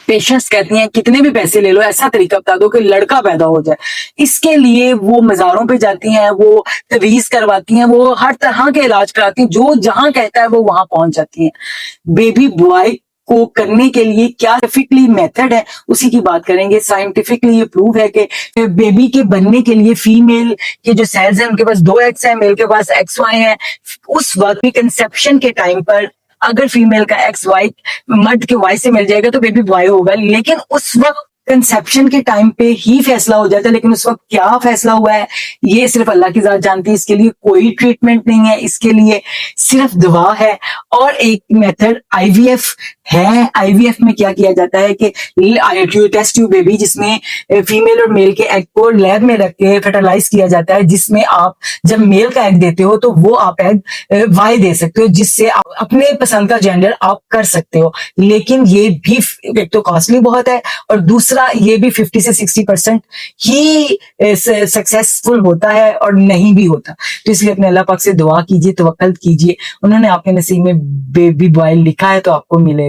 Patients कहती हैं कितने भी पैसे ले लो, ऐसा तरीका बता दो कि लड़का पैदा हो जाए। इसके लिए वो मज़ारों पे जाती हैं, वो तवीज़ करवाती हैं, वो हर तरह के इलाज कराती हैं, जो जहां कहता है वो वहां पहुंच जाती हैं। बेबी बॉय को करने के लिए क्या साइंटिफिकली मेथड है, उसी की बात करेंगे। साइंटिफिकली ये प्रूव है कि बेबी के बनने के लिए फीमेल के जो सेल्स हैं उनके पास 2 एग्स हैं, मेल के पास XY है। उस वक्त भी कंसेप्शन के टाइम पर अगर फीमेल का XY मर्द के Y से मिल जाएगा तो बेबी बॉय होगा, लेकिन उस वक्त कंसेप्शन के टाइम पे ही फैसला हो जाता है। लेकिन उस वक्त क्या फैसला हुआ है ये सिर्फ अल्लाह की जात जानती है। इसके लिए कोई ट्रीटमेंट नहीं है, इसके लिए सिर्फ दुआ है। और एक मेथड IVF है। IVF में क्या किया जाता है कि टेस्ट ट्यूब बेबी, जिसमें फीमेल और मेल के एग को लैब में रख के फर्टिलाइज किया जाता है, जिसमें आप जब मेल का एग देते हो तो वो आप एग Y दे सकते हो, जिससे आप अपने पसंद का जेंडर आप कर सकते हो। लेकिन ये भी एक तो कॉस्टली बहुत है, और दूसरा ये भी 50 से 60% ही सक्सेसफुल होता है और नहीं भी होता। तो इसलिए अपने अल्लाह पाक से दुआ कीजिए, तवक्कल कीजिए। उन्होंने आपके नसीब में बेबी बॉय लिखा है तो आपको मिलेगा।